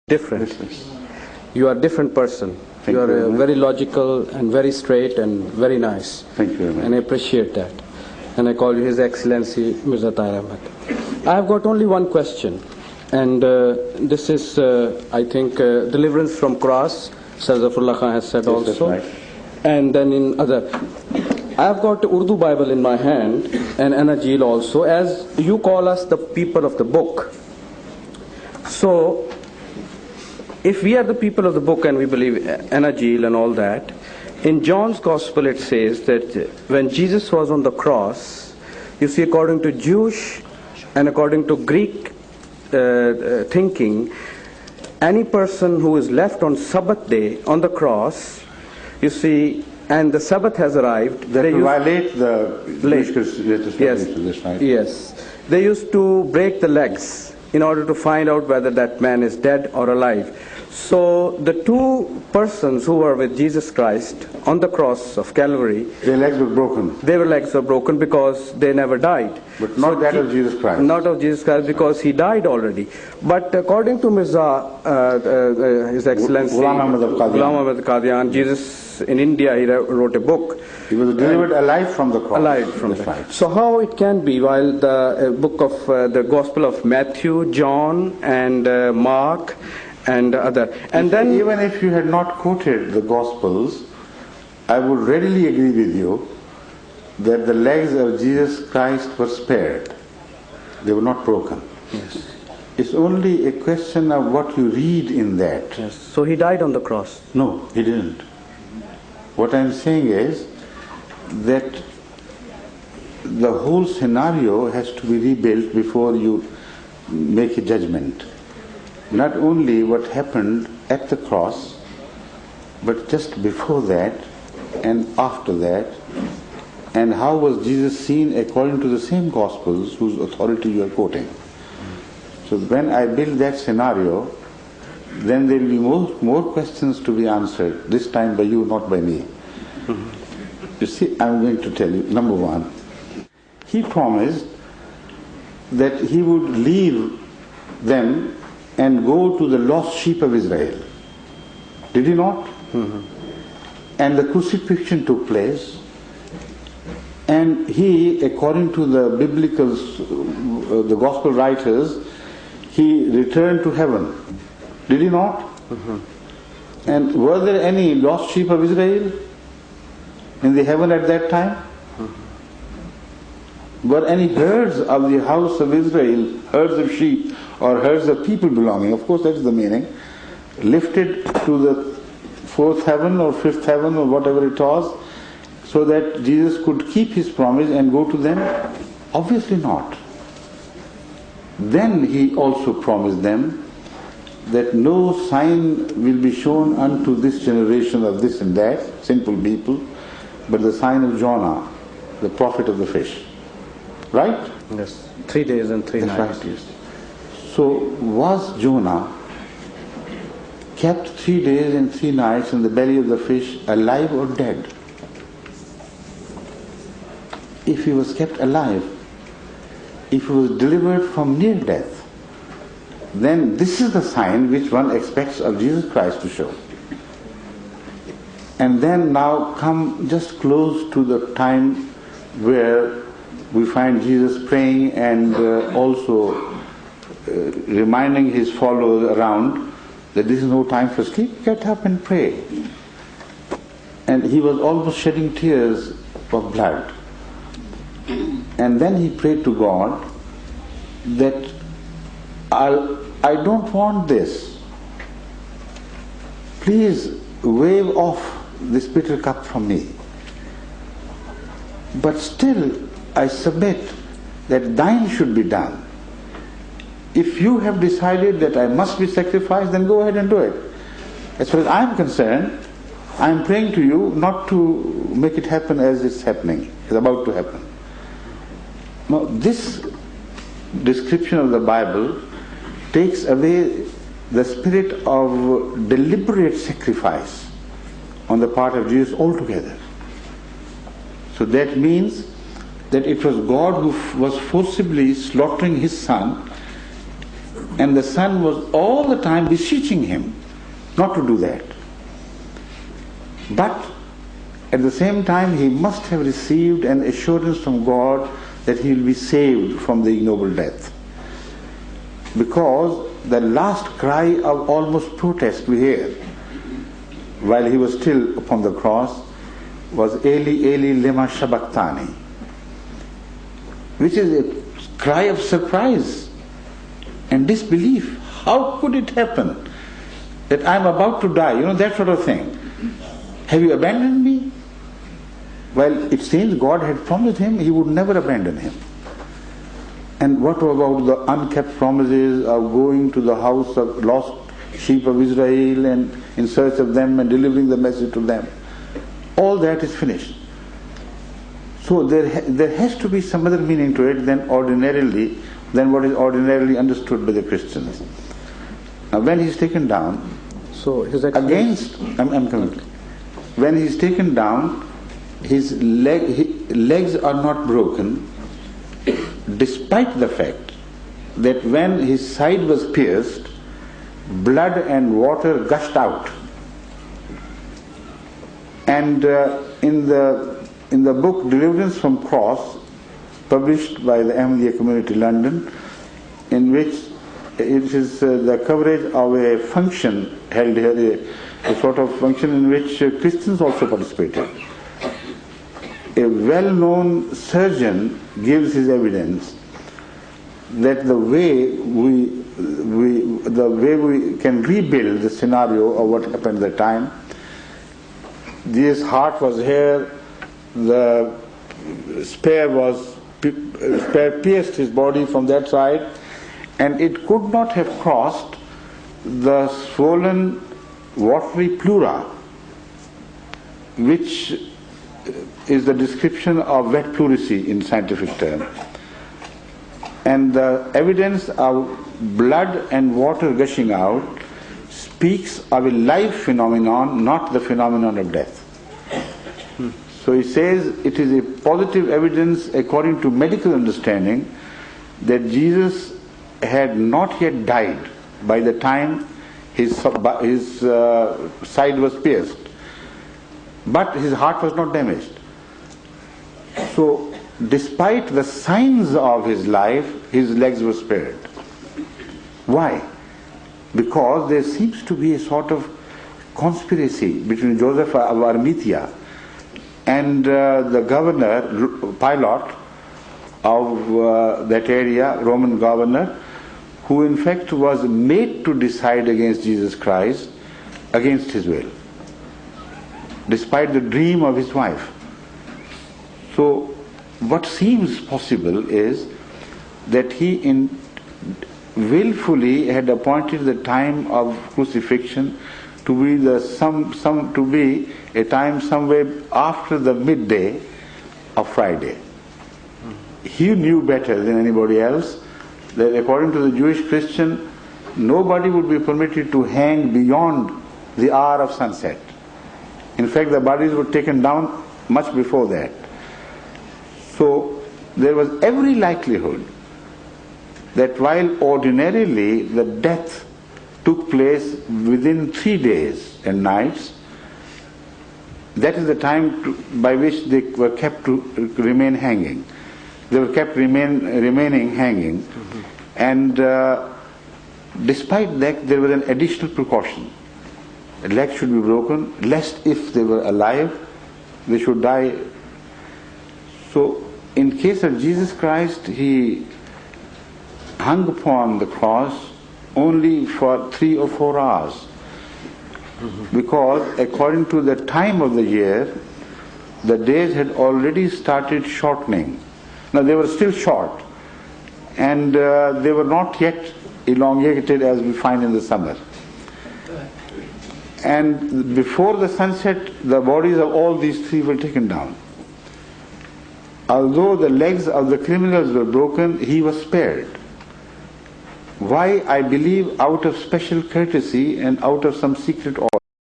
different. You are a different person. You are very logical and very straight and very nice. Thank you very much. And I appreciate that. And I call you His Excellency Mirza Tahir Ahmad. I have got only one question. And this is, I think, deliverance from cross. Sir Zafrullah Khan has said Yes, also. that's right. And then in other. I have got the Urdu Bible in my hand and Anajil also. As you call us the people of the book. So, if we are the people of the book and we believe Anajil and all that, in John's Gospel it says that when Jesus was on the cross, you see, according to Jewish and according to Greek thinking, any person who is left on Sabbath day on the cross, you see, and the Sabbath has arrived, That will violate the Yes, right? yes. They used to break the legs in order to find out whether that man is dead or alive. So the two persons who were with Jesus Christ on the cross of Calvary, Their legs were broken. their legs were broken because they never died. But not that of Jesus Christ. Not of Jesus Christ, because he died already. But according to Mirza, His Excellency Ghulam Ahmad of Qadian. Ghulam Ahmad of Qadian, Jesus in India, he wrote a book. He was delivered alive from the cross. Alive from That's the right. So how it can be while the book of the Gospel of Matthew, John, and Mark, and other, and then even if you had not quoted the Gospels, I would readily agree with you that the legs of Jesus Christ were spared. They were not broken. yes, It's only a question of what you read in that. yes. So he died on the cross. No, he didn't. What I'm saying is that the whole scenario has to be rebuilt before you make a judgment. Not only what happened at the cross, but just before that and after that, and how was Jesus seen according to the same Gospels whose authority you are quoting. So when I build that scenario, then there will be more questions to be answered, this time by you, not by me. You see, I'm going to tell you, number one, he promised that he would leave them and go to the lost sheep of Israel. Did he not? And the crucifixion took place, and he, according to the biblical, the gospel writers, he returned to heaven. Did he not? And were there any lost sheep of Israel in the heaven at that time? Were any herds of the house of Israel, herds of sheep or herds of people belonging, of course that's the meaning, lifted to the fourth heaven or fifth heaven or whatever it was, so that Jesus could keep his promise and go to them? Obviously not. Then he also promised them that no sign will be shown unto this generation of this and that, simple people, but the sign of Jonah, the prophet of the fish. Right? Yes. 3 days and 3 That's nights. right, yes. So was Jonah kept 3 days and 3 nights in the belly of the fish, alive or dead? If he was kept alive, if he was delivered from near death, then this is the sign which one expects of Jesus Christ to show. And then now come just close to the time where we find Jesus praying and also reminding his followers around that this is no time for sleep, get up and pray. And he was almost shedding tears of blood. And then he prayed to God that I don't want this. Please wave off this bitter cup from me. But still I submit that thine should be done. If you have decided that I must be sacrificed, then go ahead and do it. As far as I'm concerned, I'm praying to you not to make it happen as it's happening, it's about to happen. Now, this description of the Bible takes away the spirit of deliberate sacrifice on the part of Jesus altogether. So that means that it was God who was forcibly slaughtering his son And the son was all the time beseeching him not to do that. But at the same time, he must have received an assurance from God that he will be saved from the ignoble death. Because the last cry of almost protest we hear while he was still upon the cross was Eli, Eli, lema sabachthani, which is a cry of surprise and disbelief. How could it happen that I'm about to die? That sort of thing. Have you abandoned me? Well, it seems God had promised him he would never abandon him. And what about the unkept promises of going to the house of lost sheep of Israel and in search of them and delivering the message to them? All that is finished. So there has to be some other meaning to it than what is ordinarily understood by the Christians. Now when he's taken down, so his I'm coming. When he's taken down, his legs are not broken, despite the fact that when his side was pierced, blood and water gushed out. And in the book Deliverance from Cross, published by the Ahmadiyya Community London, in which it is the coverage of a function held here, a sort of function in which Christians also participated. A well-known surgeon gives his evidence that the way we can rebuild the scenario of what happened at the time. His heart was here, the spear pierced his body from that side, and it could not have crossed the swollen watery pleura, which is the description of wet pleurisy in scientific term. And the evidence of blood and water gushing out speaks of a life phenomenon, not the phenomenon of death. So he says it is a positive evidence according to medical understanding that Jesus had not yet died by the time his side was pierced, but his heart was not damaged. So despite the signs of his life, his legs were spared. Why? Because there seems to be a sort of conspiracy between Joseph of Arimathea and the governor, Pilate of that area, Roman governor, who in fact was made to decide against Jesus Christ against his will, despite the dream of his wife. So what seems possible is that he willfully had appointed the time of crucifixion to be a time somewhere after the midday of Friday. He knew better than anybody else that according to the Jewish Christian, nobody would be permitted to hang beyond the hour of sunset. In fact, the bodies were taken down much before that. So there was every likelihood that while ordinarily the death took place within 3 days and nights, that is the time by which they were kept to remain hanging. They were kept remaining hanging. Mm-hmm. And despite that, there was an additional precaution. The legs should be broken, lest if they were alive, they should die. So in case of Jesus Christ, he hung upon the cross only for 3 or 4 hours. Mm-hmm. Because according to the time of the year, the days had already started shortening. Now they were still short, and they were not yet elongated as we find in the summer. And before the sunset, the bodies of all these 3 were taken down. Although the legs of the criminals were broken, he was spared. Why? I believe out of special courtesy and out of some secret order.